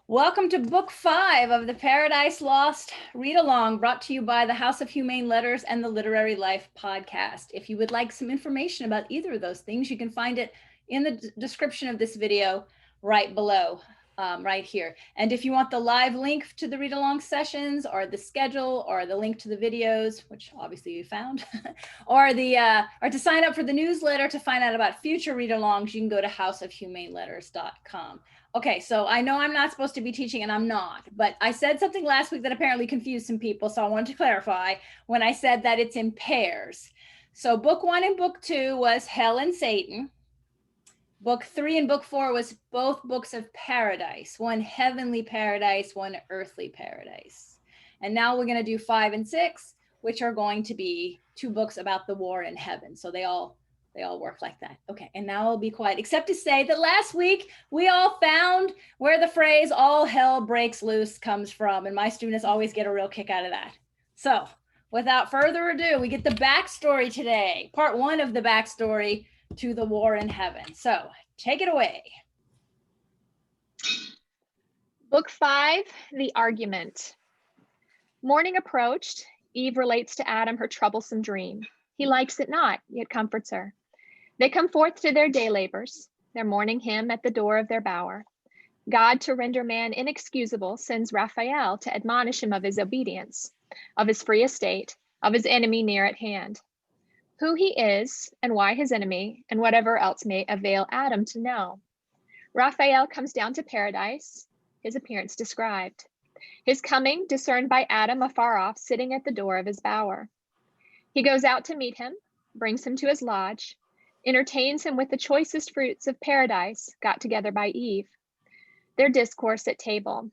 Welcome to Book 5 of the Paradise Lost read-along, brought to you by the House of Humane Letters and the Literary Life podcast. If you would like some information about either of those things, you can find it in the description of this video right below, right here. And if you want the live link to the read-along sessions or the schedule or the link to the videos, which obviously you found, or to sign up for the newsletter to find out about future read-alongs, you can go to houseofhumaneletters.com. Okay, so I know I'm not supposed to be teaching, and I'm not, but I said something last week that apparently confused some people, so I wanted to clarify when I said that it's in pairs. So book 1 and book 2 was Hell and Satan. Book 3 and book 4 was both books of paradise, one heavenly paradise, one earthly paradise. And now we're going to do 5 and 6, which are going to be 2 books about the war in heaven. So they all work like that. Okay, and now I'll be quiet, except to say that last week we all found where the phrase "all hell breaks loose" comes from, and my students always get a real kick out of that. So without further ado, we get the backstory today, part 1 of the backstory to the war in heaven. So take it away. Book 5, The Argument. Morning approached. Eve relates to Adam her troublesome dream. He likes it not, yet comforts her. They come forth to their day labors, their morning hymn at the door of their bower. God, to render man inexcusable, sends Raphael to admonish him of his obedience, of his free estate, of his enemy near at hand. Who he is, and why his enemy, and whatever else may avail Adam to know. Raphael comes down to paradise, his appearance described. His coming discerned by Adam afar off, sitting at the door of his bower. He goes out to meet him, brings him to his lodge, entertains him with the choicest fruits of paradise got together by Eve. Their discourse at table.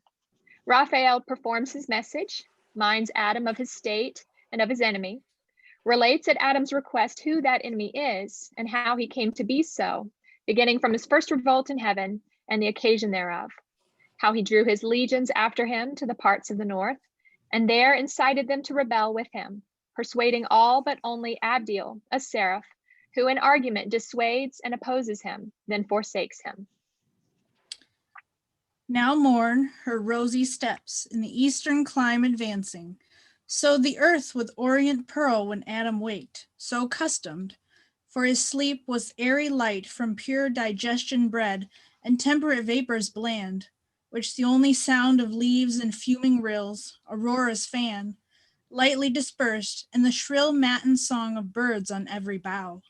Raphael performs his message, minds Adam of his state and of his enemy, relates at Adam's request who that enemy is and how he came to be so, beginning from his first revolt in heaven and the occasion thereof, how he drew his legions after him to the parts of the north, and there incited them to rebel with him, persuading all but only Abdiel, a seraph, who in argument dissuades and opposes him, then forsakes him. Now morn, her rosy steps in the eastern clime advancing, sowed the earth with orient pearl when Adam waked, so accustomed, for his sleep was airy light from pure digestion bred and temperate vapors bland, which the only sound of leaves and fuming rills, Aurora's fan, lightly dispersed, and the shrill matin song of birds on every bough.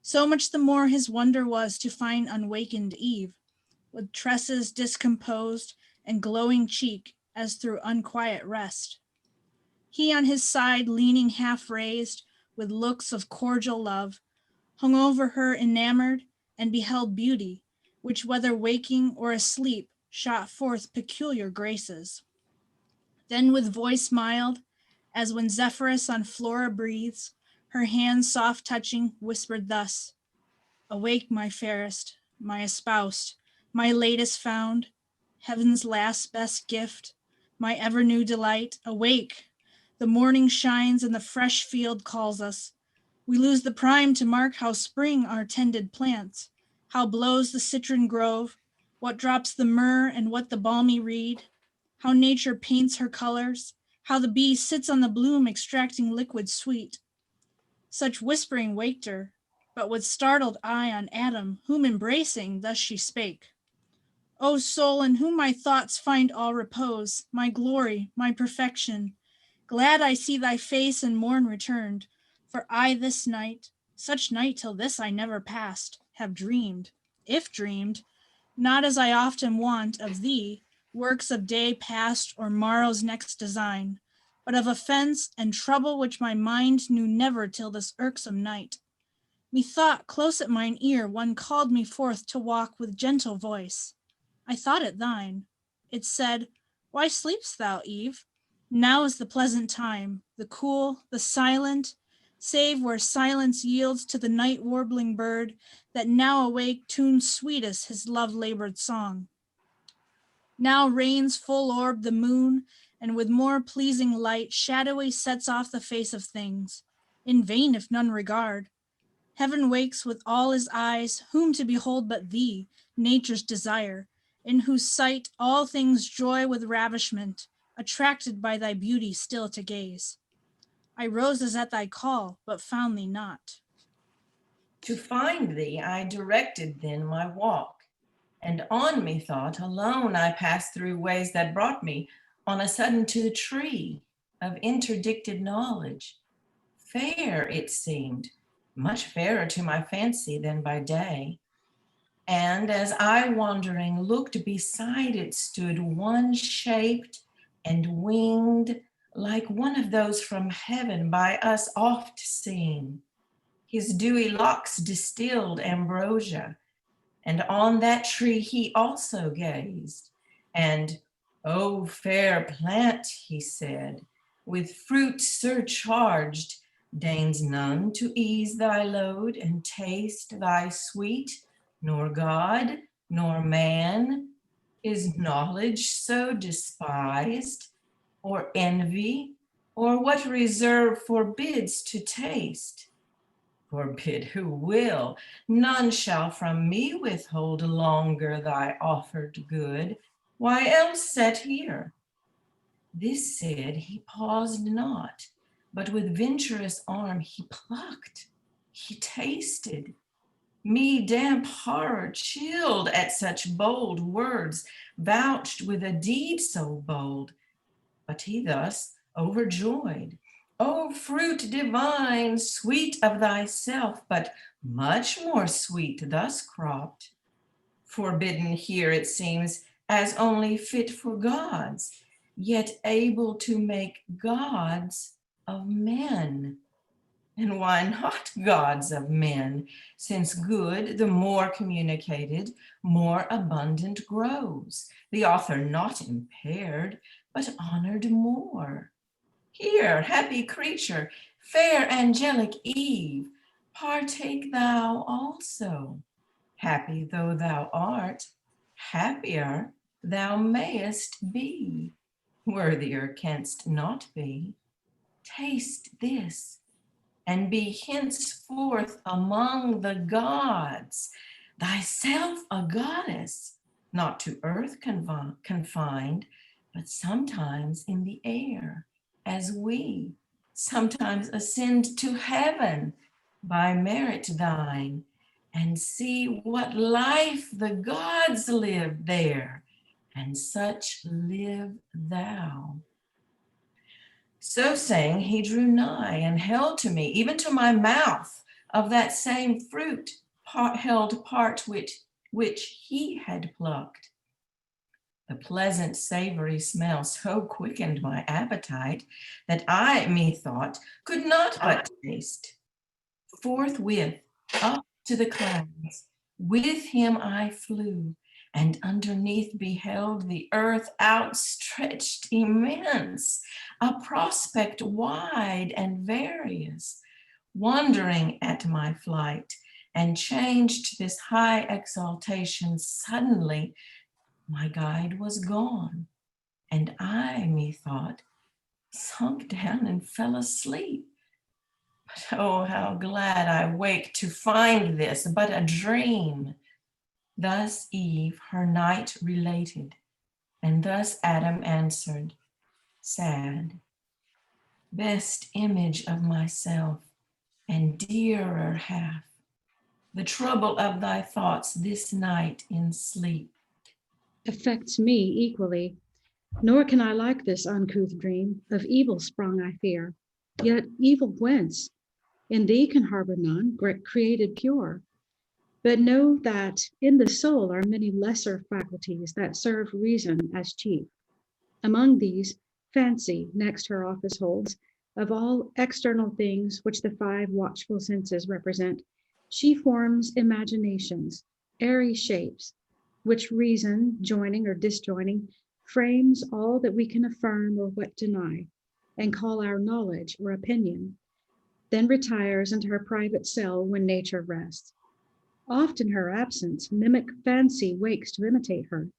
So much the more his wonder was to find unwakened Eve, with tresses discomposed and glowing cheek as through unquiet rest. He on his side leaning half raised, with looks of cordial love, hung over her enamored, and beheld beauty, which whether waking or asleep shot forth peculiar graces. Then with voice mild, as when Zephyrus on Flora breathes, her hands soft touching, whispered thus, "Awake, my fairest, my espoused, my latest found, heaven's last best gift, my ever new delight, awake! The morning shines and the fresh field calls us. We lose the prime to mark how spring our tended plants, how blows the citron grove, what drops the myrrh and what the balmy reed, how nature paints her colors, how the bee sits on the bloom extracting liquid sweet." Such whispering waked her, but with startled eye on Adam, whom embracing, thus she spake. "O soul, in whom my thoughts find all repose, my glory, my perfection, glad I see thy face and morn returned, for I this night, such night till this I never passed, have dreamed, if dreamed, not as I often wont of thee, works of day past or morrow's next design, but of offense and trouble which my mind knew never till this irksome night. Methought close at mine ear one called me forth to walk with gentle voice. I thought it thine. It said, 'Why sleep'st thou, Eve? Now is the pleasant time, the cool, the silent, save where silence yields to the night warbling bird that now awake tunes sweetest his love-labored song. Now reigns full-orbed the moon, and with more pleasing light shadowy sets off the face of things, in vain if none regard. Heaven wakes with all his eyes, whom to behold but thee, nature's desire, in whose sight all things joy with ravishment, attracted by thy beauty still to gaze. I rose as at thy call, but found thee not. To find thee I directed then my walk, and on methought alone I passed through ways that brought me on a sudden to the tree of interdicted knowledge. Fair it seemed, much fairer to my fancy than by day. And as I wandering looked, beside it stood one shaped and winged like one of those from heaven by us oft seen. His dewy locks distilled ambrosia, and on that tree he also gazed. And, "O fair plant," he said, "with fruit surcharged, deigns none to ease thy load and taste thy sweet, nor God, nor man. Is knowledge so despised, or envy, or what reserve forbids to taste? Forbid who will, none shall from me withhold longer thy offered good. Why else set here?" This said, he paused not, but with venturous arm he plucked, he tasted. Me damp horror chilled at such bold words, vouched with a deed so bold. But he thus overjoyed, "O fruit divine, sweet of thyself, but much more sweet thus cropped. Forbidden here it seems as only fit for gods, yet able to make gods of men. And why not gods of men? Since good, the more communicated, more abundant grows, the author not impaired, but honored more. Here, happy creature, fair angelic Eve, partake thou also. Happy though thou art, happier thou mayest be. Worthier canst not be. Taste this, and be henceforth among the gods, thyself a goddess, not to earth confined, but sometimes in the air, as we sometimes ascend to heaven by merit thine, and see what life the gods live there, and such live thou." So saying, he drew nigh and held to me, even to my mouth, of that same fruit, held part which he had plucked. The pleasant savory smell so quickened my appetite that I, methought, could not but taste. Forthwith, up to the clouds, with him I flew, and underneath beheld the earth outstretched immense, a prospect wide and various. Wondering at my flight, and changed to this high exaltation, suddenly my guide was gone, and I, methought, sunk down and fell asleep. But oh, how glad I wake to find this but a dream. Thus Eve her night related, and thus Adam answered, sad, "Best image of myself, and dearer half, the trouble of thy thoughts this night in sleep affects me equally, nor can I like this uncouth dream. Of evil sprung I fear, yet evil whence? In thee can harbor none, created pure. But know that in the soul are many lesser faculties that serve reason as chief. Among these, fancy next her office holds. Of all external things which the five watchful senses represent, she forms imaginations, airy shapes, which reason, joining or disjoining, frames all that we can affirm or what deny, and call our knowledge or opinion, then retires into her private cell when nature rests. Oft in her absence, mimic fancy wakes to imitate her,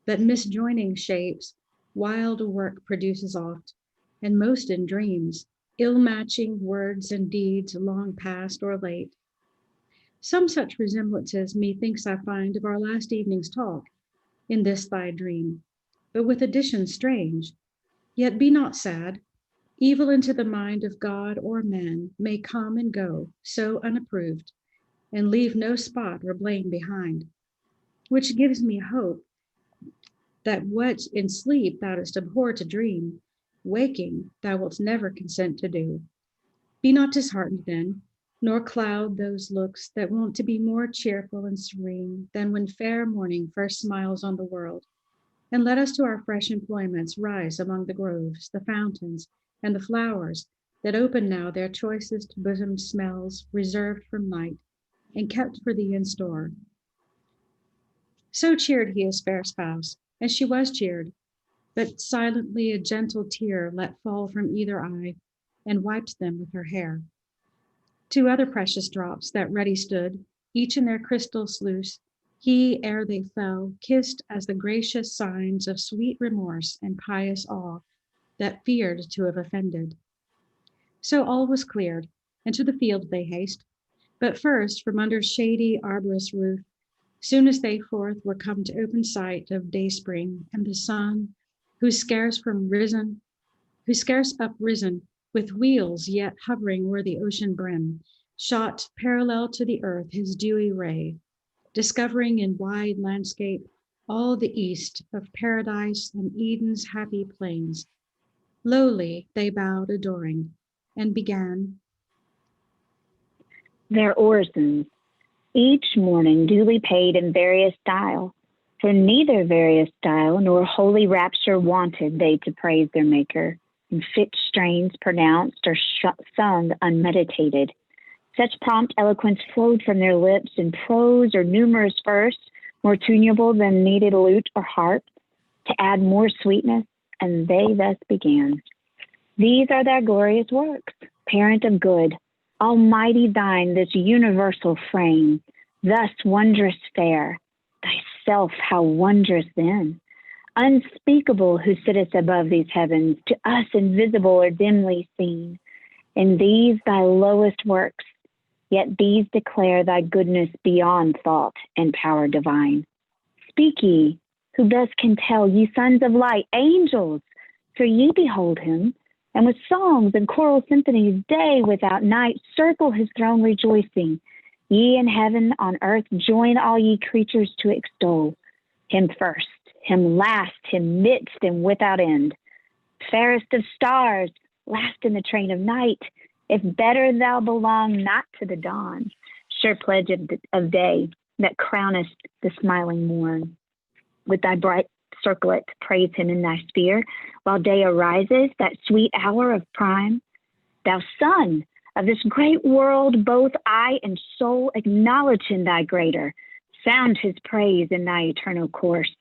but misjoining shapes, wild work produces oft, and most in dreams, ill-matching words and deeds long past or late. Some such resemblances methinks I find of our last evening's talk, in this thy dream, but with addition strange. Yet be not sad. Evil into the mind of God or man may come and go, so unapproved, and leave no spot or blame behind, which gives me hope that what in sleep thou dost abhor to dream, waking thou wilt never consent to do. Be not disheartened then, nor cloud those looks that want to be more cheerful and serene than when fair morning first smiles on the world. And let us to our fresh employments rise among the groves, the fountains, and the flowers that open now their choicest bosomed smells reserved from night and kept for thee in store. So cheered he his fair spouse, and she was cheered, but silently a gentle tear let fall from either eye and wiped them with her hair. Two other precious drops that ready stood, each in their crystal sluice, he, ere they fell, kissed as the gracious signs of sweet remorse and pious awe that feared to have offended. So all was cleared, and to the field they haste. But first, from under shady arborous roof, soon as they forth were come to open sight of dayspring and the sun, who scarce uprisen, with wheels yet hovering o'er the ocean brim, shot parallel to the earth his dewy ray, discovering in wide landscape all the east of paradise and Eden's happy plains. Lowly they bowed adoring and began. Their orisons, each morning duly paid in various style, for neither various style nor holy rapture wanted they to praise their Maker, in fit strains pronounced or sung unmeditated. Such prompt eloquence flowed from their lips in prose or numerous verse, more tunable than needed lute or harp, to add more sweetness, and they thus began. These are thy glorious works, parent of good, almighty thine this universal frame, thus wondrous fair, thyself how wondrous then, unspeakable who sittest above these heavens, to us invisible or dimly seen. In these thy lowest works, yet these declare thy goodness beyond thought and power divine. Speak ye, who best can tell, ye sons of light, angels, for ye behold him, and with songs and choral symphonies, day without night, circle his throne rejoicing. Ye in heaven, on earth, join all ye creatures to extol him first, him last, him midst and without end. Fairest of stars, last in the train of night, if better thou belong not to the dawn, sure pledge of day that crownest the smiling morn. With thy bright circlet praise him in thy sphere, while day arises, that sweet hour of prime. Thou sun of this great world, both eye and soul acknowledge in thy greater, sound his praise in thy eternal course,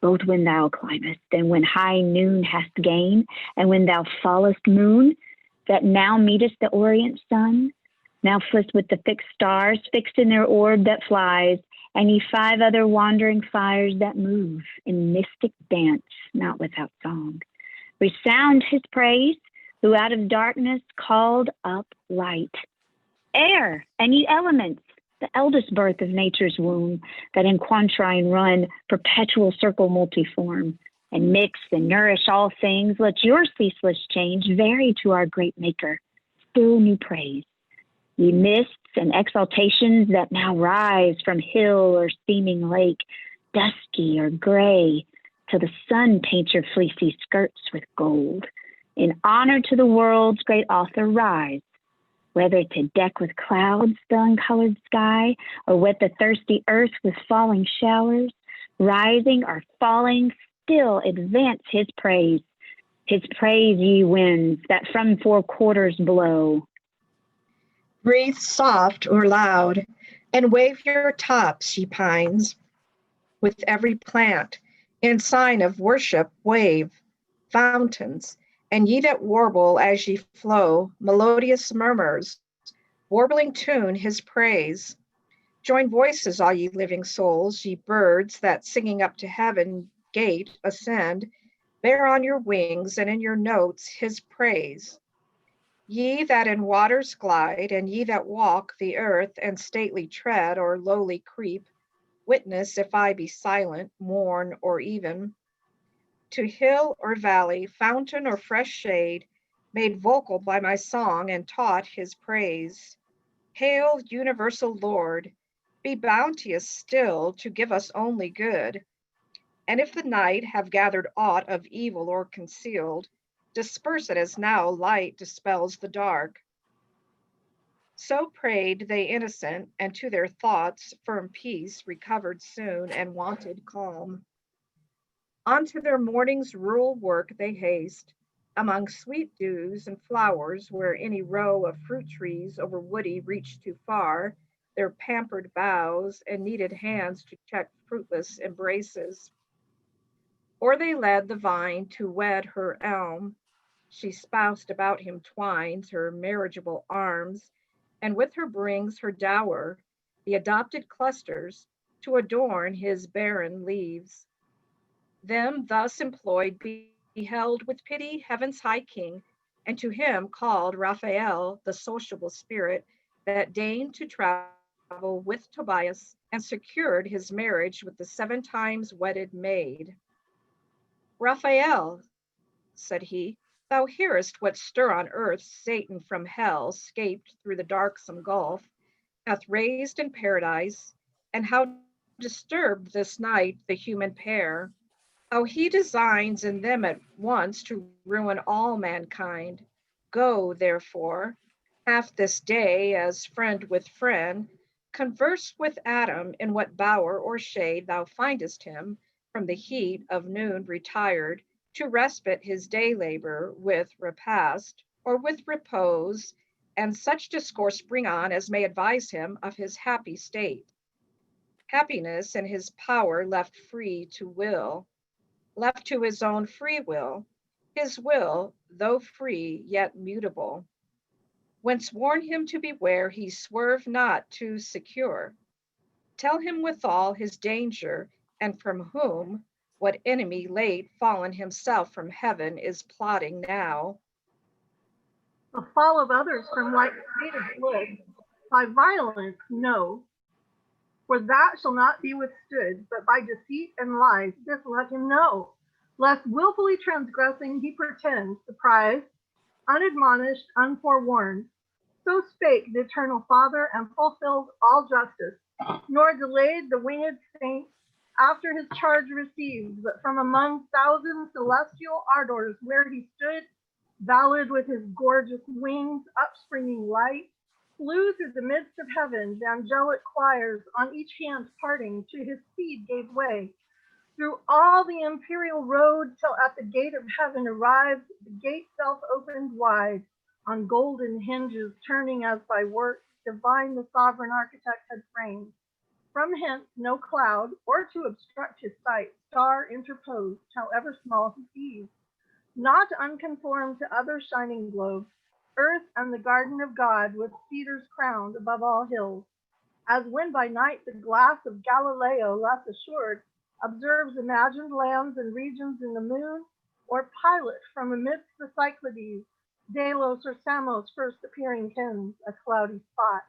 both when thou climbest and when high noon hast gained, and when thou fallest moon, that now meetest the orient sun, now flits with the fixed stars, fixed in their orb that flies, and ye five other wandering fires that move in mystic dance, not without song. Resound his praise, who out of darkness called up light. Air, and ye elements, the eldest birth of nature's womb, that in quatrine run, perpetual circle multiform, and mix and nourish all things, let your ceaseless change vary to our great Maker, still new praise. Ye mists and exaltations that now rise from hill or steaming lake, dusky or gray, till the sun paints your fleecy skirts with gold. In honor to the world's great author, rise, whether to deck with clouds the uncolored sky, or wet the thirsty earth with falling showers, rising or falling, still advance his praise. His praise, ye winds, that from four quarters blow. Breathe soft or loud, and wave your tops, ye pines, with every plant, in sign of worship wave, fountains, and ye that warble as ye flow, melodious murmurs, warbling tune his praise. Join voices, all ye living souls, ye birds that singing up to heaven gate ascend, bear on your wings and in your notes his praise. Ye that in waters glide, and ye that walk the earth and stately tread or lowly creep, Witness if I be silent, mourn, or even. To hill or valley, fountain or fresh shade, made vocal by my song and taught his praise. Hail, universal Lord, be bounteous still to give us only good. And if the night have gathered aught of evil or concealed, disperse it as now light dispels the dark. So prayed they innocent, and to their thoughts firm peace recovered soon and wanted calm. Unto their morning's rural work they haste, among sweet dews and flowers, where any row of fruit trees over woody reached too far, their pampered boughs and needed hands to check fruitless embraces. Or they led the vine to wed her elm. She spoused about him twines her marriageable arms, and with her brings her dower, the adopted clusters, to adorn his barren leaves. Them thus employed beheld with pity heaven's high king, and to him called Raphael, the sociable spirit that deigned to travel with Tobias and secured his marriage with the 7 times wedded maid. Raphael, said he, thou hearest what stir on earth Satan from hell, scaped through the darksome gulf, hath raised in paradise, and how disturbed this night the human pair, how he designs in them at once to ruin all mankind. Go, therefore, half this day as friend with friend, converse with Adam in what bower or shade thou findest him, from the heat of noon retired, to respite his day labor with repast, or with repose, and such discourse bring on as may advise him of his happy state. Happiness and his power left free to will, left to his own free will, his will, though free, yet mutable. Whence warn him to beware he swerve not too secure. Tell him withal his danger, and from whom, what enemy late fallen himself from heaven is plotting now. The fall of others from like state of bliss, by violence, no, for that shall not be withstood, but by deceit and lies, this let him know, lest wilfully transgressing he pretend, surprised, unadmonished, unforewarned. So spake the eternal Father, and fulfilled all justice, nor delayed the winged saint after his charge received, but from among thousand celestial ardors where he stood, valid with his gorgeous wings, upspringing light, flew through the midst of heaven, the angelic choirs on each hand parting, to his speed gave way. Through all the imperial road, till at the gate of heaven arrived, the gate self opened wide, on golden hinges turning as by work divine the sovereign architect had framed. From hence no cloud, or to obstruct his sight, star interposed, however small he sees. Not unconformed to other shining globes, earth and the garden of God with cedars crowned above all hills, as when by night the glass of Galileo less assured observes imagined lands and regions in the moon, or Pilot from amidst the Cyclades, Delos or Samos first appearing tends a cloudy spot.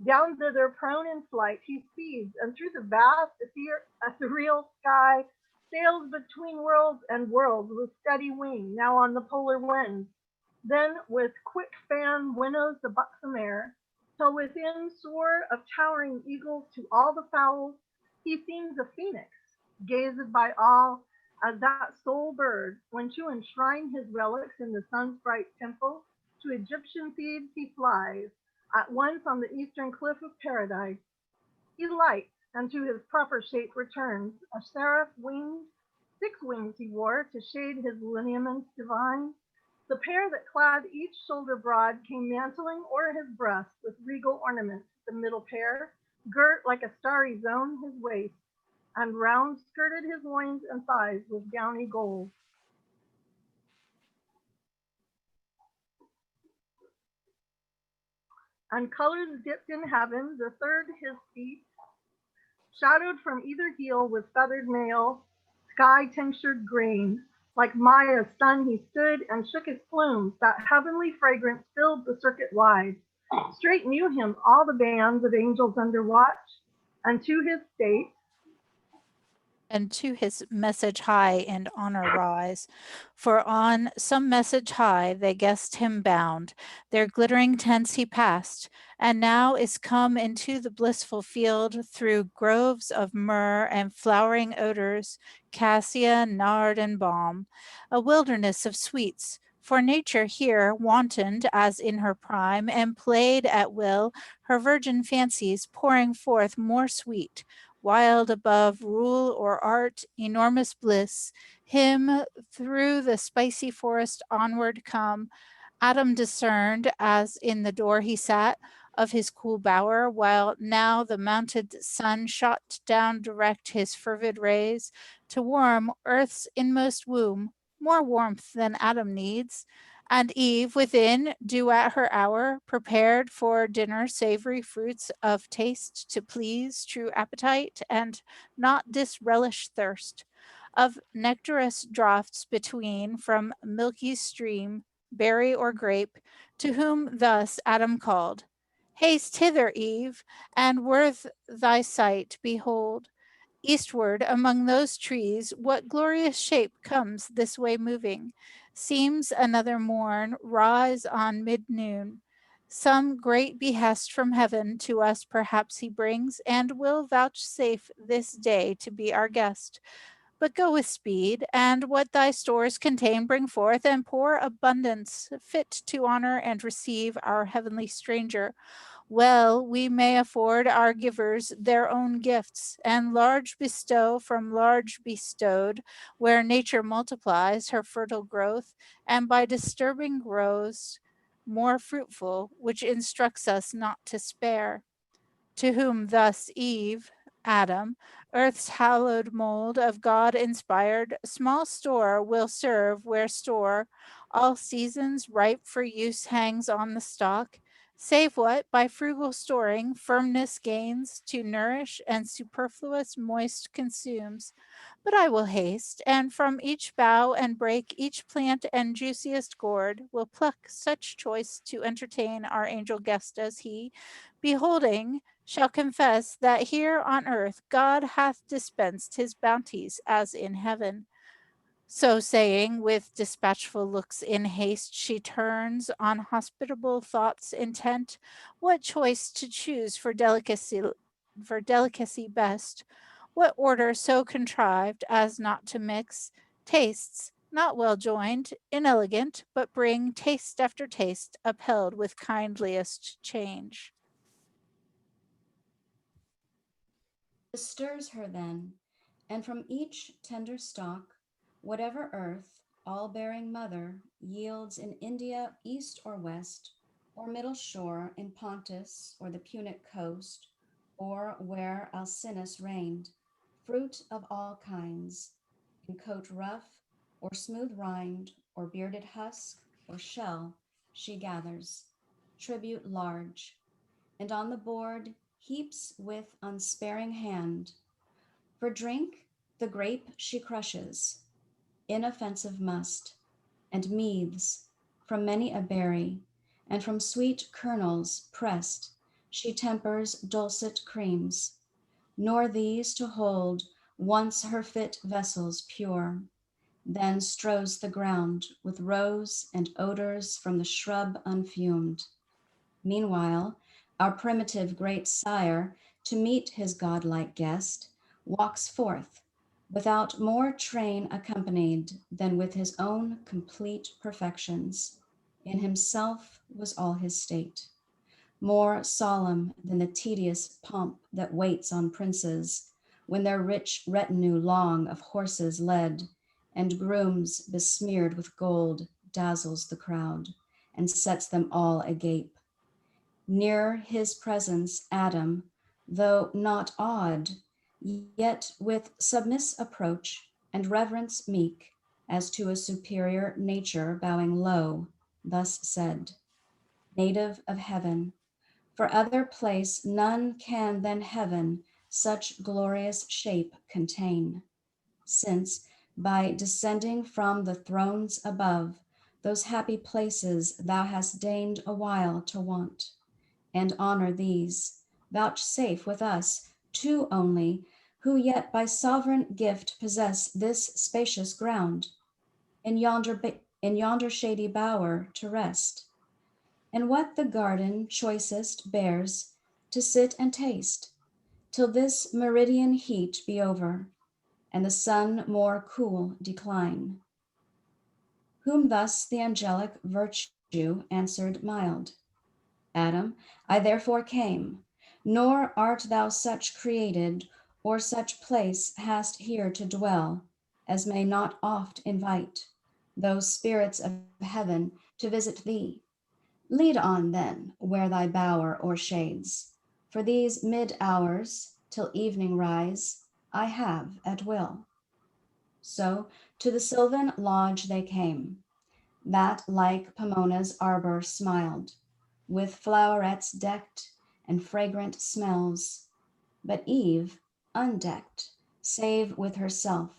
Down thither prone in flight he speeds, and through the vast ethereal sky sails between worlds and worlds with steady wing, now on the polar winds. Then with quick fan winnows the buxom air, till within soar of towering eagles to all the fowls, he seems a phoenix, gazed by all as that sole bird, when to enshrine his relics in the sun's bright temple, to Egyptian Thebes he flies, at once on the eastern cliff of paradise. He lights, and to his proper shape returns, a seraph winged, 6 wings he wore to shade his lineaments divine. The pair that clad each shoulder broad came mantling o'er his breast with regal ornaments, the middle pair, girt like a starry zone his waist, and round skirted his loins and thighs with downy gold. And colors dipped in heaven, the third his feet, shadowed from either heel with feathered mail, sky tinctured green. Like Maya's son he stood and shook his plumes, that heavenly fragrance filled the circuit wide. Straight knew him all the bands of angels under watch, and to his state, and to his message high and honor rise. For on some message high they guessed him bound, their glittering tents he passed, and now is come into the blissful field through groves of myrrh and flowering odors, cassia, nard, and balm, a wilderness of sweets. For nature here wantoned as in her prime, and played at will her virgin fancies, pouring forth more sweet, wild above rule or art, enormous bliss, him through the spicy forest onward come, Adam discerned, as in the door he sat, of his cool bower, while now the mounted sun shot down direct his fervid rays to warm earth's inmost womb, more warmth than Adam needs, and Eve within, due at her hour, prepared for dinner savory fruits of taste to please true appetite and not disrelish thirst, of nectarous draughts between from milky stream, berry or grape, to whom thus Adam called, Haste hither, Eve, and worth thy sight behold. Eastward among those trees, what glorious shape comes this way moving? Seems another morn rise on mid-noon. Some great behest from heaven to us perhaps he brings, and will vouchsafe this day to be our guest. But go with speed, and what thy stores contain bring forth, and pour abundance fit to honor and receive our heavenly stranger. Well, we may afford our givers their own gifts, and large bestow from large bestowed, where nature multiplies her fertile growth, and by disturbing grows more fruitful, which instructs us not to spare. To whom thus Eve, Adam, earth's hallowed mold of God inspired, small store will serve where store, all seasons ripe for use hangs on the stalk, save what, by frugal storing, firmness gains to nourish and superfluous moist consumes. But I will haste, and from each bough and brake, each plant and juiciest gourd, will pluck such choice to entertain our angel guest as he, beholding, shall confess that here on earth God hath dispensed his bounties as in heaven. So saying, with dispatchful looks in haste, she turns on hospitable thoughts intent, what choice to choose for delicacy best, what order so contrived as not to mix tastes not well joined, inelegant, but bring taste after taste, upheld with kindliest change. Stirs her then, and from each tender stalk, whatever earth, all-bearing mother, yields in India east or west, or middle shore in Pontus or the Punic coast, or where Alcinous reigned, fruit of all kinds, in coat rough, or smooth rind, or bearded husk, or shell, she gathers, tribute large, and on the board heaps with unsparing hand. For drink, the grape she crushes, inoffensive must, and meads from many a berry, and from sweet kernels pressed, she tempers dulcet creams, nor these to hold once her fit vessels pure, then strows the ground with rose and odors from the shrub unfumed. Meanwhile, our primitive great sire, to meet his godlike guest, walks forth, without more train accompanied than with his own complete perfections. In himself was all his state, more solemn than the tedious pomp that waits on princes, when their rich retinue long of horses led, and grooms besmeared with gold dazzles the crowd, and sets them all agape. Near his presence, Adam, though not awed, yet with submiss approach and reverence meek, as to a superior nature bowing low, thus said, Native of heaven, for other place none can than heaven such glorious shape contain, since by descending from the thrones above, those happy places thou hast deigned a while to want, and honor these, vouchsafe with us two only, who yet by sovereign gift possess this spacious ground, in yonder shady bower to rest, and what the garden choicest bears to sit and taste, till this meridian heat be over, and the sun more cool decline. Whom thus the angelic virtue answered mild, Adam, I therefore came, nor art thou such created, or such place hast here to dwell, as may not oft invite those spirits of heaven to visit thee. Lead on then where thy bower o'ershades, for these mid-hours till evening rise I have at will. So to the sylvan lodge they came, that like Pomona's arbor smiled, with flowerets decked and fragrant smells. But Eve, undecked, save with herself,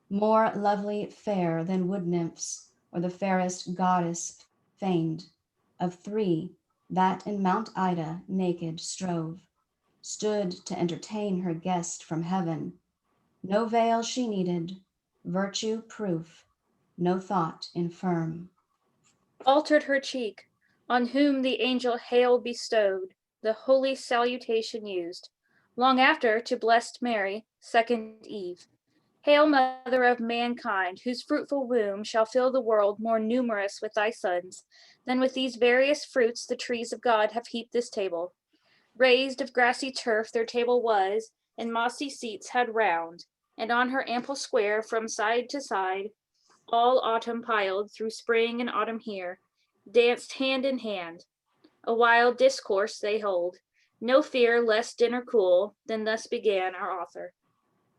more lovely fair than wood nymphs, or the fairest goddess feigned, of three that in Mount Ida naked strove, stood to entertain her guest from heaven. No veil she needed, virtue proof, no thought infirm. Altered her cheek, on whom the angel hail bestowed, the holy salutation used, long after to blessed Mary, second Eve. Hail, mother of mankind, whose fruitful womb shall fill the world more numerous with thy sons, than with these various fruits the trees of God have heaped this table. Raised of grassy turf their table was, and mossy seats had round, and on her ample square from side to side, all autumn piled through spring and autumn here, danced hand in hand. A wild discourse they hold, no fear lest dinner cool, then thus began our author.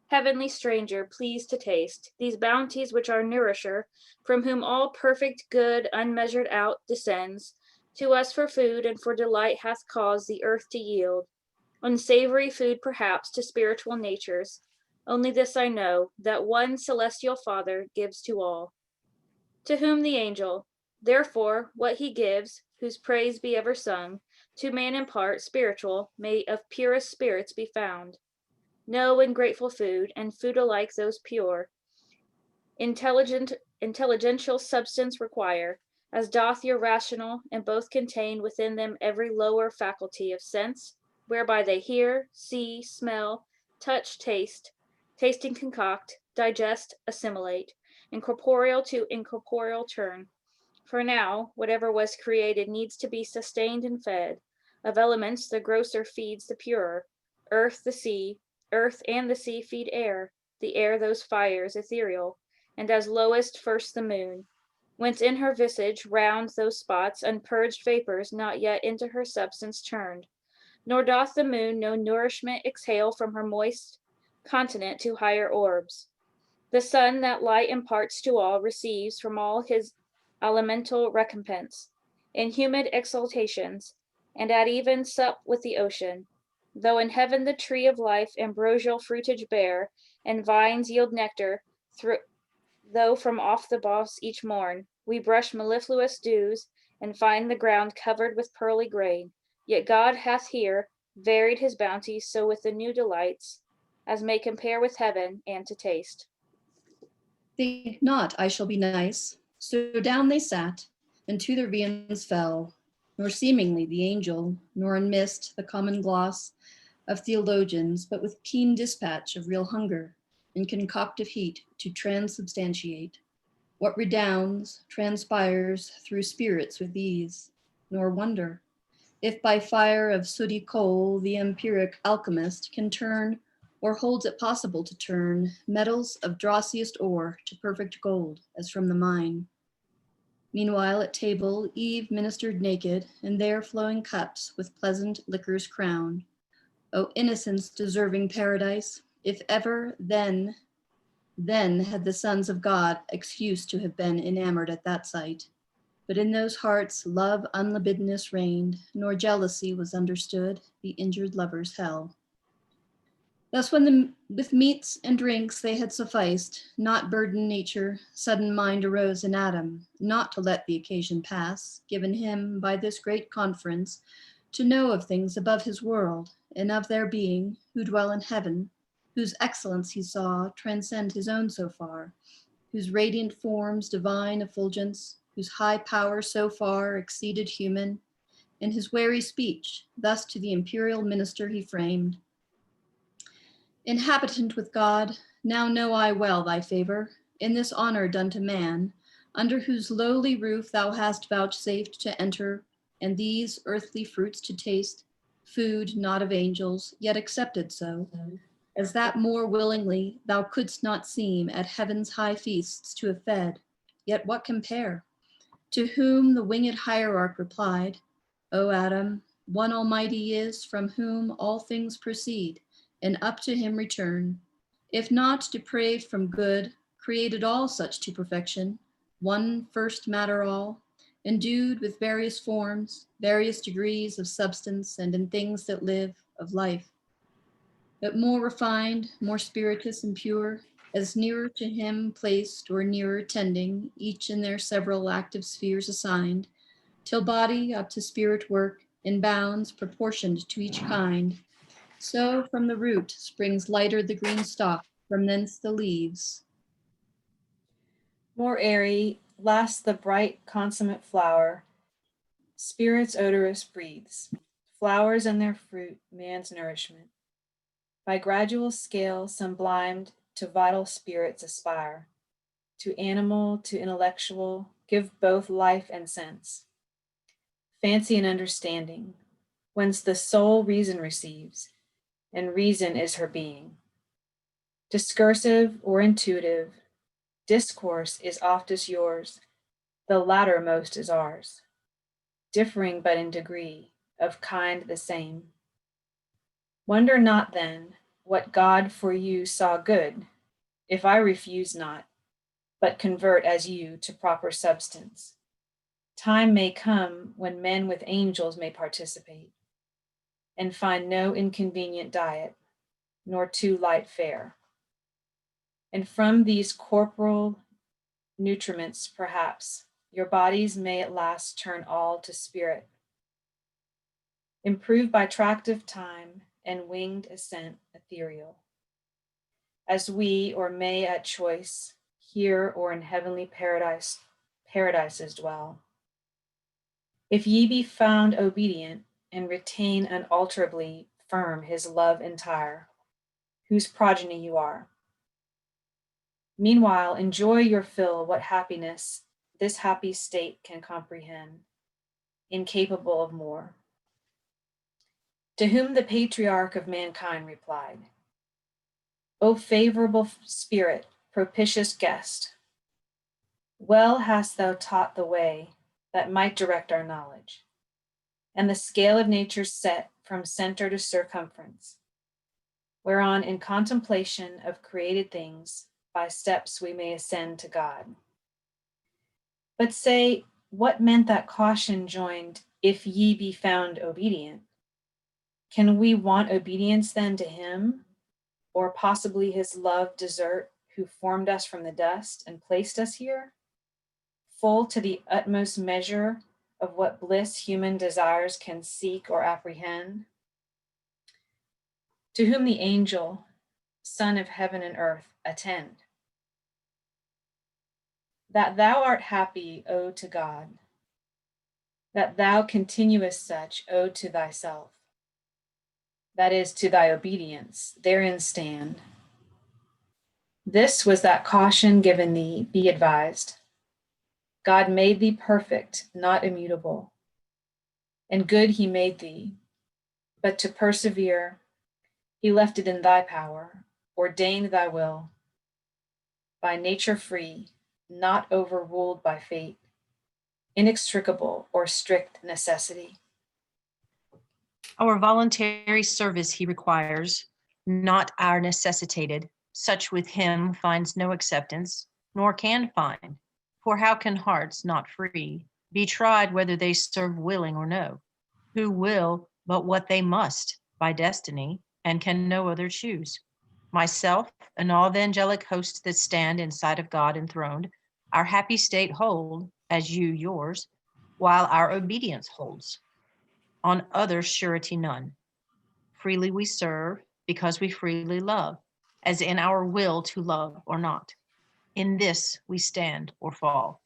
Heavenly stranger, pleased to taste these bounties which are nourisher, from whom all perfect good unmeasured out descends, to us for food and for delight hath caused the earth to yield. Unsavory food perhaps to spiritual natures. Only this I know, that one celestial Father gives to all. To whom the angel, therefore, what he gives, whose praise be ever sung, to man in part spiritual, may of purest spirits be found. No ungrateful food, and food alike those pure, intelligential substance require, as doth your rational, and both contain within them every lower faculty of sense, whereby they hear, see, smell, touch, taste, tasting concoct, digest, assimilate, and corporeal to incorporeal turn. For now, whatever was created needs to be sustained and fed. Of elements, the grosser feeds the purer. Earth and the sea feed air, the air those fires ethereal, and as lowest first the moon, whence in her visage round those spots unpurged vapors not yet into her substance turned. Nor doth the moon no nourishment exhale from her moist continent to higher orbs. The sun that light imparts to all receives from all his elemental recompense, in humid exaltations, and at even sup with the ocean. Though in heaven the tree of life ambrosial fruitage bear, and vines yield nectar, though from off the boss each morn we brush mellifluous dews, and find the ground covered with pearly grain, yet God hath here varied his bounty so with the new delights, as may compare with heaven and to taste. Think not I shall be nice. So down they sat, and to their viands fell, nor seemingly the angel, nor unmissed the common gloss of theologians, but with keen dispatch of real hunger, and concoctive heat to transubstantiate what redounds, transpires through spirits with ease, nor wonder, if by fire of sooty coal the empiric alchemist can turn, or holds it possible to turn, metals of drossiest ore to perfect gold, as from the mine. Meanwhile at table Eve ministered naked, and there flowing cups with pleasant liquors crowned. O innocence deserving paradise, if ever, then had the sons of God excuse to have been enamored at that sight. But in those hearts love unlibidinous reigned, nor jealousy was understood, the injured lover's hell. Thus when with meats and drinks they had sufficed, not burdened nature, sudden mind arose in Adam, not to let the occasion pass, given him by this great conference to know of things above his world, and of their being, who dwell in heaven, whose excellence he saw transcend his own so far, whose radiant forms divine effulgence, whose high power so far exceeded human, in his wary speech, thus to the imperial minister he framed. Inhabitant with God, now know I well thy favor, in this honor done to man, under whose lowly roof thou hast vouchsafed to enter, and these earthly fruits to taste, food not of angels, yet accepted so, as that more willingly thou couldst not seem at heaven's high feasts to have fed, yet what compare? To whom the winged hierarch replied, O Adam, one Almighty is, from whom all things proceed, and up to him return. If not depraved from good, created all such to perfection, one first matter all, endued with various forms, various degrees of substance, and in things that live, of life. But more refined, more spirituous and pure, as nearer to him placed or nearer tending, each in their several active spheres assigned, till body up to spirit work, in bounds proportioned to each kind. So from the root springs lighter the green stalk, from thence the leaves. More airy, lasts the bright consummate flower, spirits odorous breathes, flowers and their fruit, man's nourishment. By gradual scale sublimed to vital spirits aspire, to animal, to intellectual, give both life and sense. Fancy and understanding, whence the soul reason receives, and reason is her being. Discursive or intuitive, discourse is oftest yours, the latter most is ours, differing but in degree, of kind the same. Wonder not then what God for you saw good, if I refuse not, but convert as you to proper substance. Time may come when men with angels may participate, and find no inconvenient diet, nor too light fare. And from these corporal nutriments, perhaps, your bodies may at last turn all to spirit, improved by tract of time and winged ascent ethereal, as we or may at choice here or in heavenly paradises dwell. If ye be found obedient and retain unalterably firm his love entire, whose progeny you are. Meanwhile, enjoy your fill what happiness this happy state can comprehend, incapable of more. To whom the patriarch of mankind replied, O favorable spirit, propitious guest, well hast thou taught the way that might direct our knowledge, and the scale of nature set from center to circumference, whereon in contemplation of created things, by steps we may ascend to God. But say, what meant that caution joined, if ye be found obedient? Can we want obedience then to him, or possibly his love desert, who formed us from the dust and placed us here, full to the utmost measure of what bliss human desires can seek or apprehend? To whom the angel, Son of heaven and earth, attend. That thou art happy, O to God, that thou continuest such, O to thyself, that is, to thy obedience, therein stand. This was that caution given thee, be advised. God made thee perfect, not immutable, and good he made thee, but to persevere, he left it in thy power, ordained thy will, by nature free, not overruled by fate, inextricable or strict necessity. Our voluntary service he requires, not our necessitated. Such with him finds no acceptance, nor can find. For how can hearts not free be tried whether they serve willing or no? Who will but what they must by destiny, and can no other choose? Myself and all the angelic hosts that stand in sight of God enthroned, our happy state hold, as you yours, while our obedience holds. On others surety none. Freely we serve, because we freely love, as in our will to love or not. In this we stand or fall.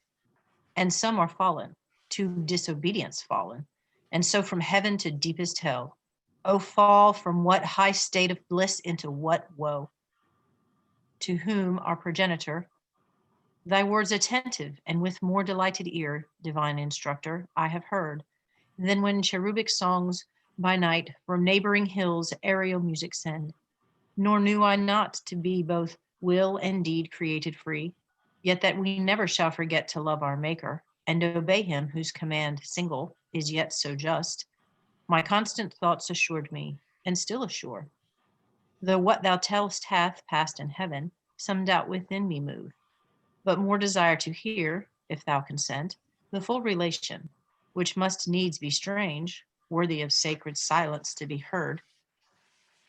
And some are fallen, to disobedience fallen, and so from heaven to deepest hell. O fall from what high state of bliss into what woe? To whom our progenitor, thy words attentive, and with more delighted ear, divine instructor, I have heard, than when cherubic songs by night from neighboring hills aerial music send. Nor knew I not to be both will and deed created free, yet that we never shall forget to love our Maker, and obey him whose command single is yet so just. My constant thoughts assured me, and still assure, though what thou tell'st hath passed in heaven, some doubt within me move, but more desire to hear, if thou consent, the full relation, which must needs be strange, worthy of sacred silence to be heard.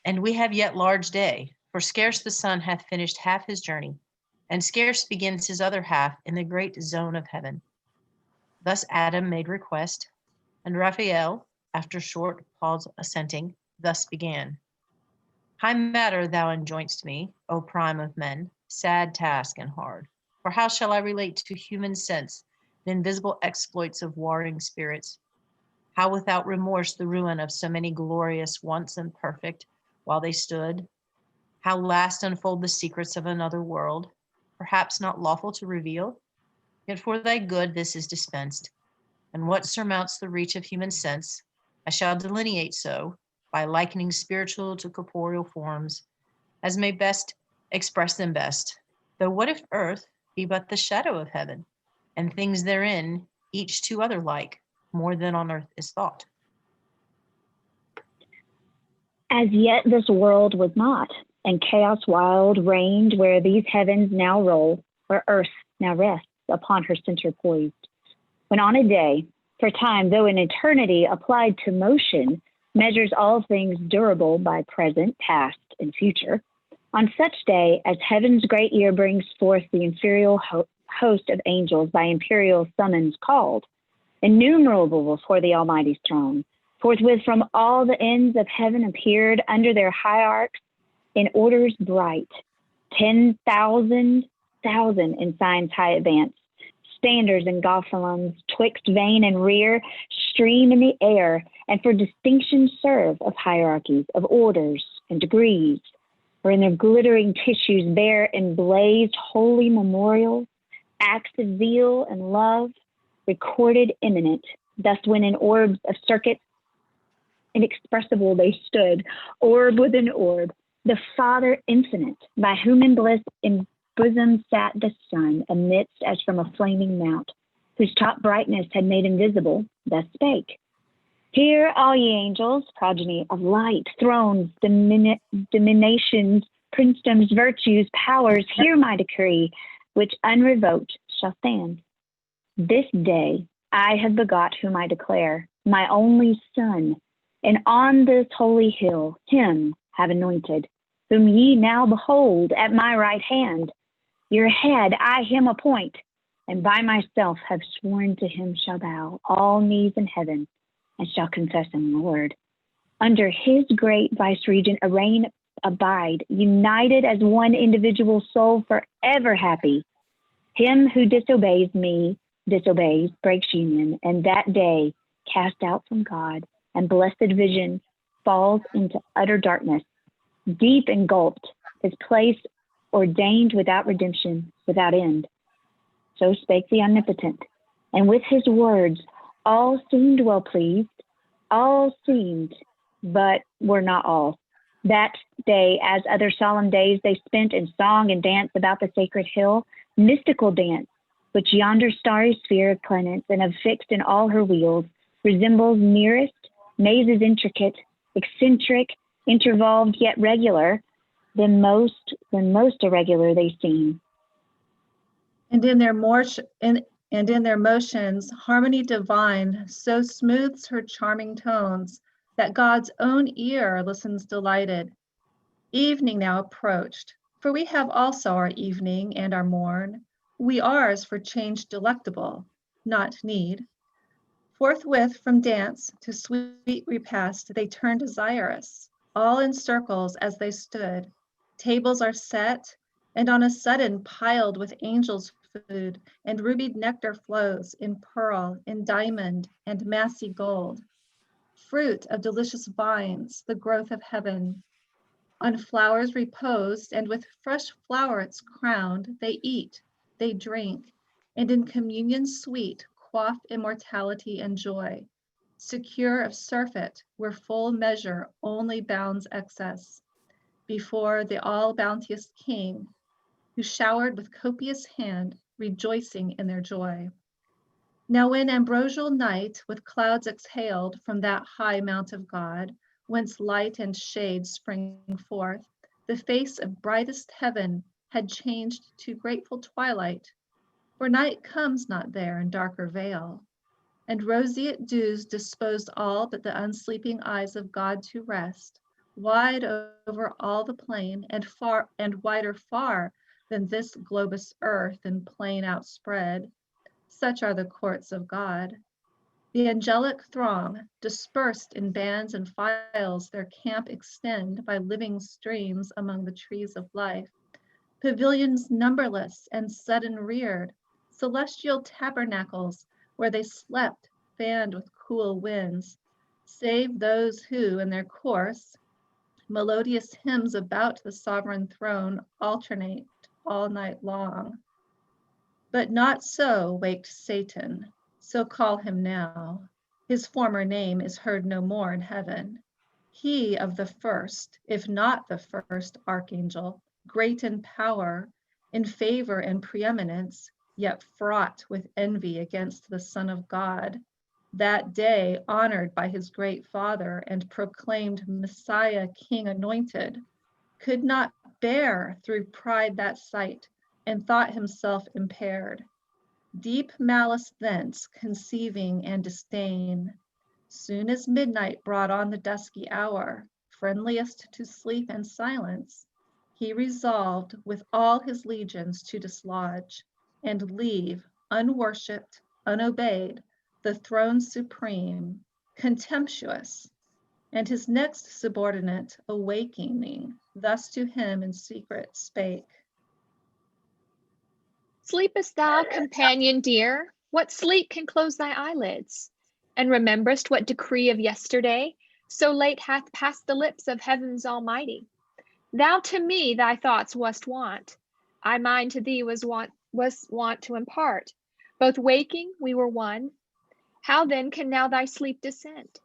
And we have yet large day, for scarce the sun hath finished half his journey, and scarce begins his other half in the great zone of heaven. Thus Adam made request, and Raphael, after short pause assenting, thus began. High matter thou enjoin'st me, O prime of men, sad task and hard. For how shall I relate to human sense the invisible exploits of warring spirits? How without remorse the ruin of so many glorious once and perfect while they stood? How last unfold the secrets of another world, perhaps not lawful to reveal? Yet for thy good this is dispensed, and what surmounts the reach of human sense, I shall delineate so, by likening spiritual to corporeal forms, as may best express them best. Though what if earth be but the shadow of heaven, and things therein, each to other like, more than on earth is thought? As yet this world was not, and chaos wild reigned where these heavens now roll, where earth now rests upon her center poised. When on a day, for time, though in eternity applied to motion, measures all things durable by present, past, and future, on such day as heaven's great ear brings forth the inferior host of angels by imperial summons called, innumerable before the Almighty's throne, forthwith from all the ends of heaven appeared under their hierarchs in orders bright, 10,000 in signs high advance, standards and gosselins twixt vane and rear stream in the air, and for distinction serve of hierarchies, of orders and degrees, for in their glittering tissues bear emblazed holy memorials, acts of zeal and love, recorded imminent. Thus when in orbs of circuits inexpressible they stood, orb within orb, the Father infinite, by whom in bliss in bosom sat the Son, amidst as from a flaming mount, whose top brightness had made invisible, thus spake. Hear, all ye angels, progeny of light, thrones, dominations, princedoms, virtues, powers, hear my decree, which unrevoked shall stand. This day I have begot whom I declare, my only Son, and on this holy hill him have anointed, whom ye now behold at my right hand. Your head I him appoint, and by myself have sworn to him shall bow all knees in heaven, and shall confess him Lord. Under his great vice-regent a reign abide, united as one individual soul, forever happy. Him who disobeys me, disobeys, breaks union, and that day cast out from God, and blessed vision falls into utter darkness, deep engulfed, his place ordained without redemption, without end. So spake the Omnipotent, and with his words all seemed well pleased, all seemed, but were not all. That day, as other solemn days, they spent in song and dance about the sacred hill, mystical dance, which yonder starry sphere of planets, and of fixed in all her wheels, resembles nearest, mazes intricate, eccentric, intervolved yet regular, than most irregular they seem. And in their motions, harmony divine so smooths her charming tones that God's own ear listens delighted. Evening now approached, for we have also our evening and our morn, we ours for change delectable, not need. Forthwith from dance to sweet repast they turn desirous, all in circles as they stood. Tables are set, and on a sudden piled with angels' food, and rubied nectar flows in pearl, in diamond, and massy gold. Fruit of delicious vines, the growth of heaven. On flowers reposed, and with fresh flowers crowned, they eat, they drink, and in communion sweet quaff immortality and joy, secure of surfeit where full measure only bounds excess, before the all-bounteous King, who showered with copious hand, rejoicing in their joy. Now when ambrosial night with clouds exhaled from that high mount of God, whence light and shade spring forth, the face of brightest heaven had changed to grateful twilight, for night comes not there in darker veil, and roseate dews disposed all but the unsleeping eyes of God to rest, wide over all the plain, and far and wider far than this globous earth and plain outspread. Such are the courts of God. The angelic throng, dispersed in bands and files, their camp extend by living streams among the trees of life. Pavilions numberless and sudden reared, celestial tabernacles where they slept, fanned with cool winds, save those who, in their course, melodious hymns about the sovereign throne alternate all night long. But not so waked Satan, so call him now. His former name is heard no more in heaven. He of the first, if not the first archangel, great in power, in favor and preeminence, yet fraught with envy against the Son of God, that day honored by his great Father and proclaimed Messiah King anointed, could not bear through pride that sight, and thought himself impaired. Deep malice thence conceiving and disdain, soon as midnight brought on the dusky hour, friendliest to sleep and silence, he resolved with all his legions to dislodge, and leave, unworshipped, unobeyed, the throne supreme, contemptuous, and his next subordinate awakening, thus to him in secret spake. Sleepest thou, companion dear? What sleep can close thy eyelids? And rememberest what decree of yesterday so late hath passed the lips of heaven's Almighty? Thou to me thy thoughts wast wont, I mine to thee was wont to impart. Both waking we were one. How then can now thy sleep dissent?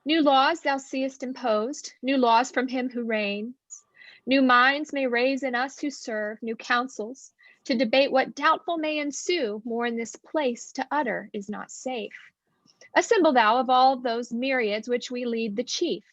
New laws thou seest imposed, new laws from him who reigns. New minds may raise in us who serve, new counsels, to debate what doubtful may ensue, more in this place to utter is not safe. Assemble thou of all those myriads which we lead the chief.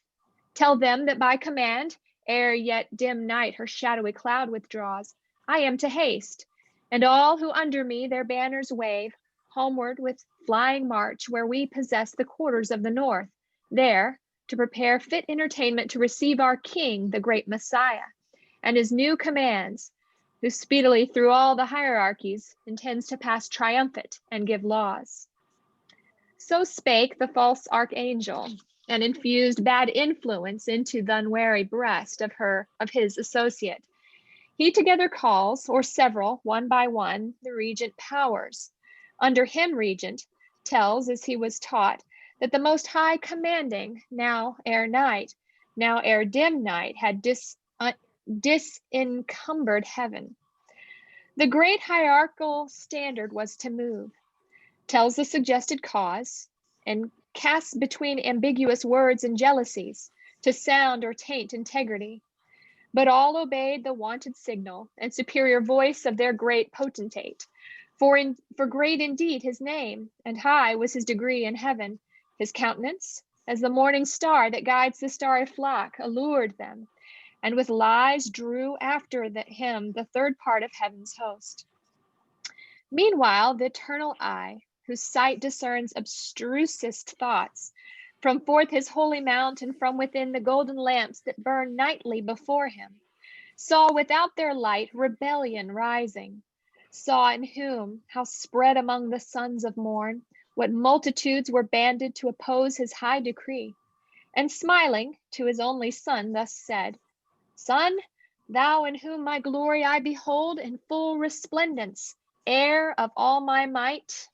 Tell them that by command, ere yet dim night her shadowy cloud withdraws, I am to haste, and all who under me their banners wave, homeward with flying march, where we possess the quarters of the north, there to prepare fit entertainment to receive our King, the great Messiah, and his new commands, who speedily through all the hierarchies intends to pass triumphant and give laws. So spake the false archangel, and infused bad influence into the unwary breast of his associate. He together calls, or several, one by one, the regent powers. Under him regent tells, as he was taught, that the Most High commanding, now ere night, now ere dim night, had disencumbered heaven. The great hierarchical standard was to move, tells the suggested cause, and casts between ambiguous words and jealousies, to sound or taint integrity. But all obeyed the wonted signal and superior voice of their great potentate. For great indeed his name, and high was his degree in heaven. His countenance, as the morning star that guides the starry flock, allured them, and with lies drew after him the third part of heaven's host. Meanwhile, the eternal eye, whose sight discerns abstrusest thoughts, from forth his holy mount and from within the golden lamps that burn nightly before him, saw without their light rebellion rising, saw in whom, how spread among the sons of morn, what multitudes were banded to oppose his high decree. And smiling to his only son thus said, Son, thou in whom my glory I behold in full resplendence, heir of all my might.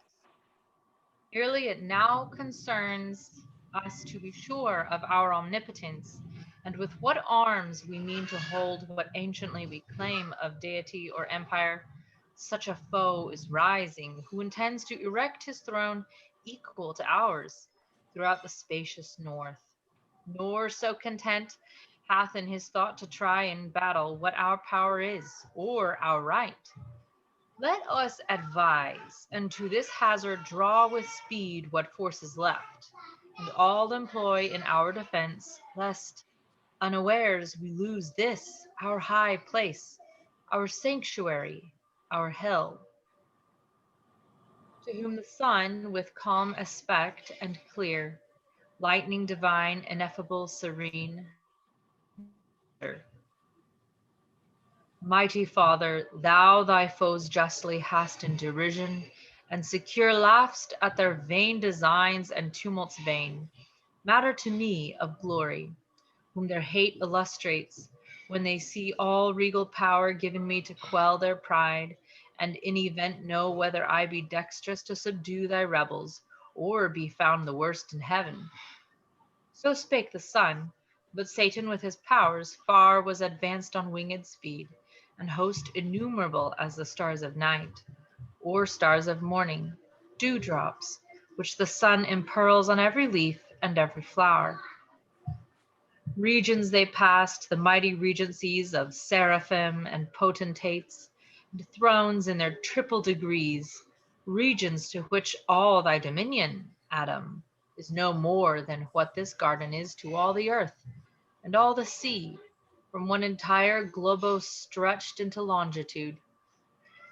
Merely it now concerns us to be sure of our omnipotence, and with what arms we mean to hold what anciently we claim of deity or empire. Such a foe is rising, who intends to erect his throne equal to ours throughout the spacious north. Nor so content hath in his thought to try in battle what our power is, or our right. Let us advise, and to this hazard draw with speed what force is left, and all employ in our defense, lest unawares we lose this our high place, our sanctuary, our hill. To whom the sun with calm aspect and clear, lightning divine, ineffable, serene, Mighty Father, thou thy foes justly hast in derision, and secure laughst at their vain designs and tumults vain. Matter to me of glory, whom their hate illustrates, when they see all regal power given me to quell their pride, and in event know whether I be dexterous to subdue thy rebels, or be found the worst in heaven. So spake the sun, but Satan with his powers far was advanced on winged speed, and host innumerable as the stars of night, or stars of morning, dewdrops, which the sun impearls on every leaf and every flower. Regions they passed, the mighty regencies of seraphim and potentates, and thrones in their triple degrees, regions to which all thy dominion, Adam, is no more than what this garden is to all the earth, and all the sea, from one entire globose stretched into longitude,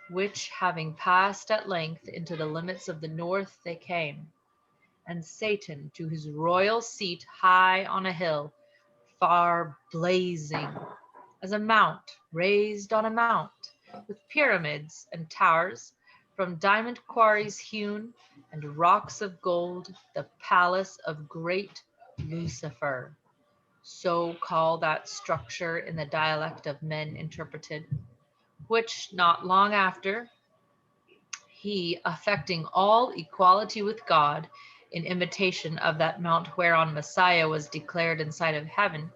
which having passed at length into the limits of the north they came, and Satan to his royal seat high on a hill, far blazing, as a mount raised on a mount, with pyramids and towers, from diamond quarries hewn, and rocks of gold, the palace of great Lucifer. So call that structure in the dialect of men interpreted, which not long after, he, affecting all equality with God, in imitation of that mount whereon Messiah was declared in sight of heaven,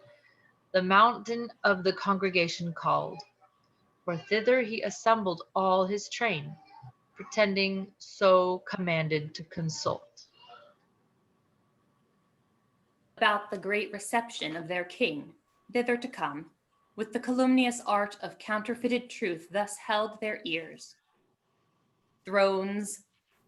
the mountain of the congregation called, for thither he assembled all his train, pretending so commanded to consult. About the great reception of their king, thither to come, with the calumnious art of counterfeited truth thus held their ears. Thrones,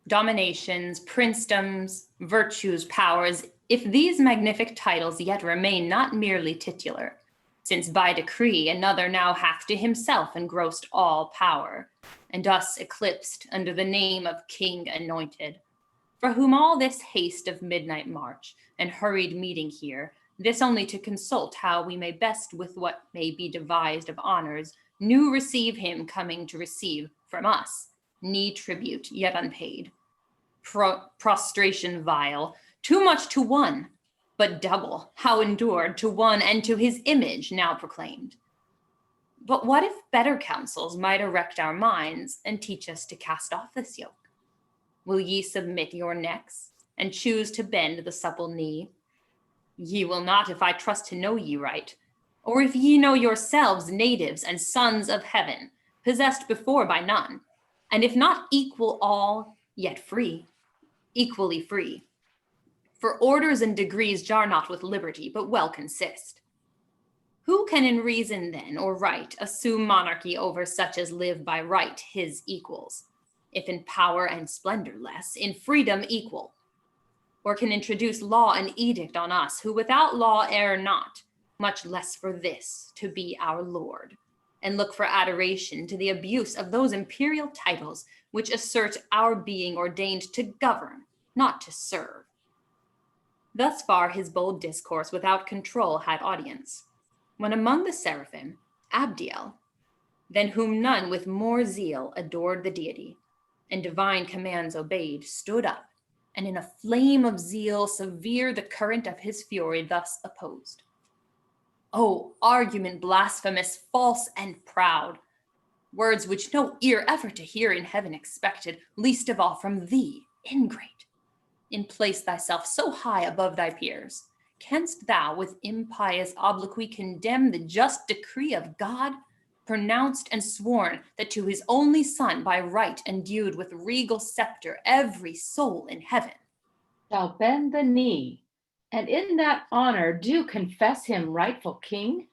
dominations, princedoms, virtues, powers, if these magnific titles yet remain not merely titular, since by decree another now hath to himself engrossed all power, and us eclipsed under the name of King Anointed, for whom all this haste of midnight march and hurried meeting here, this only to consult how we may best with what may be devised of honors new receive him coming to receive from us knee tribute yet unpaid, prostration vile, too much to one, but double how endured to one and to his image now proclaimed. But what if better counsels might erect our minds and teach us to cast off this yoke? Will ye submit your necks and choose to bend the supple knee? Ye will not if I trust to know ye right, or if ye know yourselves natives and sons of heaven, possessed before by none, and if not equal all, yet free, equally free. For orders and degrees jar not with liberty, but well consist. Who can in reason then, or right, assume monarchy over such as live by right his equals, if in power and splendor less, in freedom equal? Or can introduce law and edict on us, who without law err not, much less for this, to be our lord, and look for adoration to the abuse of those imperial titles which assert our being ordained to govern, not to serve. Thus far his bold discourse without control had audience, when among the seraphim, Abdiel, than whom none with more zeal adored the deity, and divine commands obeyed, stood up, and in a flame of zeal severe the current of his fury thus opposed. O argument blasphemous, false, and proud! Words which no ear ever to hear in heaven expected, least of all from thee, ingrate. In place thyself so high above thy peers, canst thou with impious obloquy condemn the just decree of God, pronounced and sworn that to his only Son by right endued with regal scepter every soul in heaven shall bend the knee, and in that honor do confess him rightful king?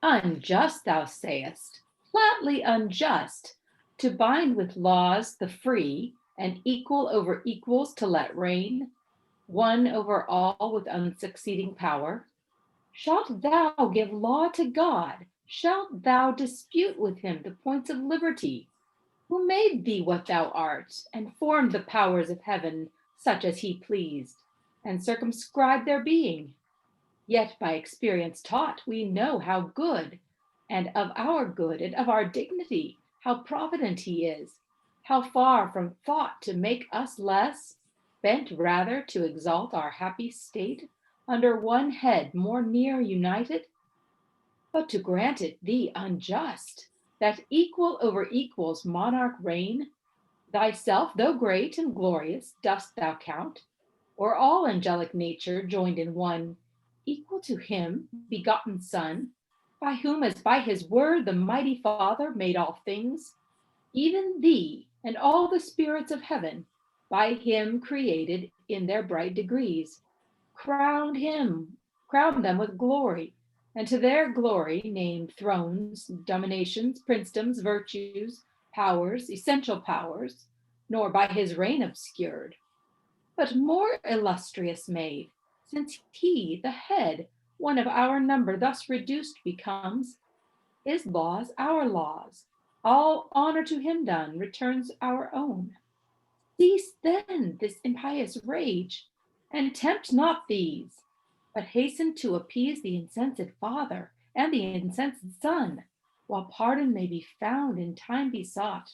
Unjust, thou sayest, flatly unjust, to bind with laws the free, and equal over equals to let reign, one over all with unsucceeding power. Shalt thou give law to God? Shalt thou dispute with him the points of liberty? Who made thee what thou art, and formed the powers of heaven such as he pleased, and circumscribed their being? Yet by experience taught we know how good, and of our good and of our dignity, how provident he is, how far from thought to make us less, bent rather to exalt our happy state under one head more near united. But to grant it thee unjust, that equal over equals monarch reign, thyself, though great and glorious, dost thou count, or all angelic nature joined in one, equal to him, begotten Son, by whom as by his word the mighty Father made all things, even thee and all the spirits of heaven, by him created in their bright degrees, crowned them with glory, and to their glory named thrones, dominations, princedoms, virtues, powers, essential powers, nor by his reign obscured, but more illustrious made, since he, the head, one of our number, thus reduced becomes. His laws our laws, all honor to him done, returns our own. Cease then this impious rage, and tempt not these, but hasten to appease the incensed Father and the incensed Son, while pardon may be found in time be sought.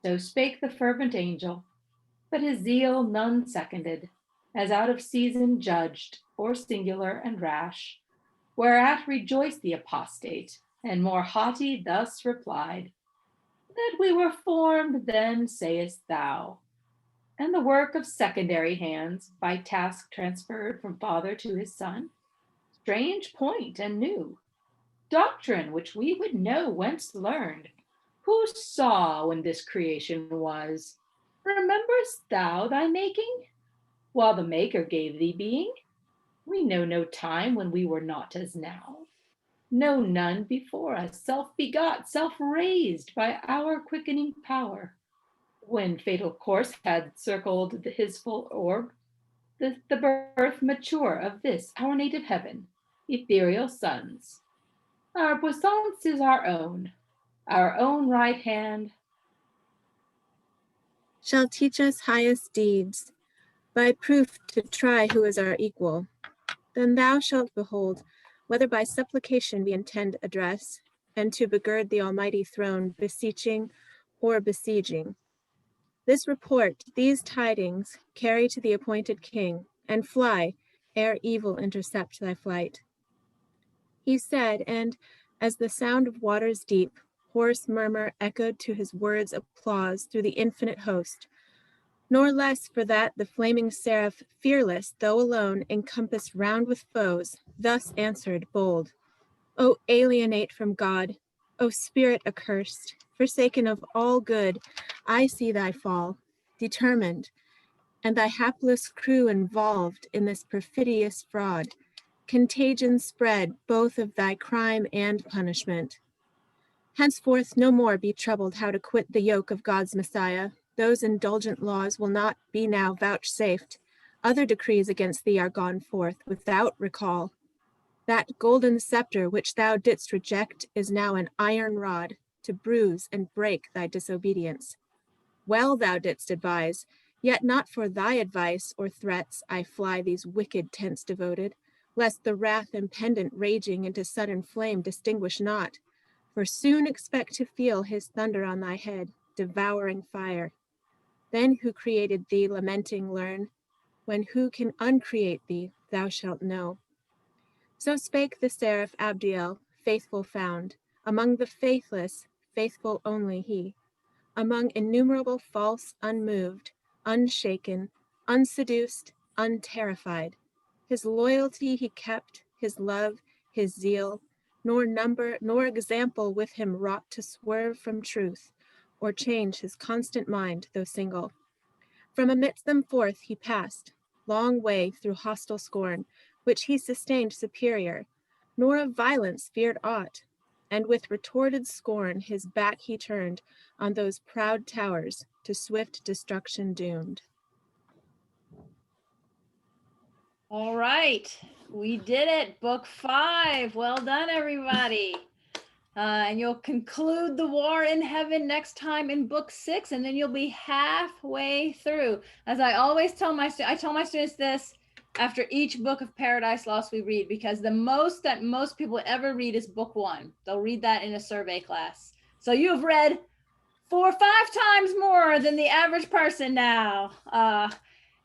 So spake the fervent angel, but his zeal none seconded, as out of season judged, or singular and rash, whereat rejoiced the apostate, and more haughty thus replied, that we were formed then, sayest thou, and the work of secondary hands, by task transferred from father to his son. Strange point and new, doctrine which we would know whence learned. Who saw when this creation was? Rememberest thou thy making? While the Maker gave thee being? We know no time when we were not as now. Know none before us, self-begot, self-raised by our quickening power. When fatal course had circled his full orb, the birth mature of this our native heaven, ethereal sons. Our puissance is our own right hand shall teach us highest deeds, by proof to try who is our equal. Then thou shalt behold whether by supplication we intend address, and to begird the almighty throne beseeching or besieging. This report, these tidings, carry to the appointed king, and fly, ere evil intercept thy flight. He said, and as the sound of waters deep, hoarse murmur echoed to his words applause through the infinite host, nor less for that the flaming seraph, fearless, though alone, encompassed round with foes, thus answered bold, O alienate from God, O spirit accursed, forsaken of all good, I see thy fall, determined, and thy hapless crew involved in this perfidious fraud, contagion spread both of thy crime and punishment. Henceforth no more be troubled how to quit the yoke of God's Messiah. Those indulgent laws will not be now vouchsafed. Other decrees against thee are gone forth without recall. That golden scepter which thou didst reject is now an iron rod to bruise and break thy disobedience. Well thou didst advise, yet not for thy advice or threats I fly these wicked tents devoted, lest the wrath impendent raging into sudden flame distinguish not, for soon expect to feel his thunder on thy head, devouring fire. Then who created thee lamenting learn, when who can uncreate thee, thou shalt know. So spake the seraph Abdiel, faithful found, among the faithless, faithful only he, among innumerable false, unmoved, unshaken, unseduced, unterrified. His loyalty he kept, his love, his zeal, nor number nor example with him wrought to swerve from truth, or change his constant mind, though single. From amidst them forth he passed, long way through hostile scorn, which he sustained superior, nor of violence feared aught, and with retorted scorn his back he turned on those proud towers to swift destruction doomed. All right, we did it. Book 5. Well done, everybody. And you'll conclude the war in heaven next time in book 6, and then you'll be halfway through. As I always tell my students, I tell my students this after each book of Paradise Lost we read, because the most that most people ever read is book 1. They'll read that in a survey class. So you've read 4 or 5 times more than the average person now.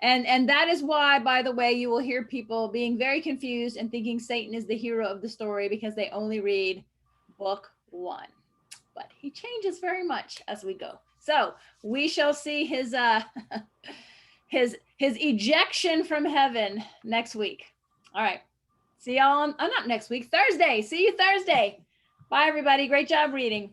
And that is why, by the way, you will hear people being very confused and thinking Satan is the hero of the story because they only read book 1. But he changes very much as we go. So we shall see his his ejection from heaven next week. All right. See y'all on, not next week, Thursday. See you Thursday. Bye, everybody. Great job reading.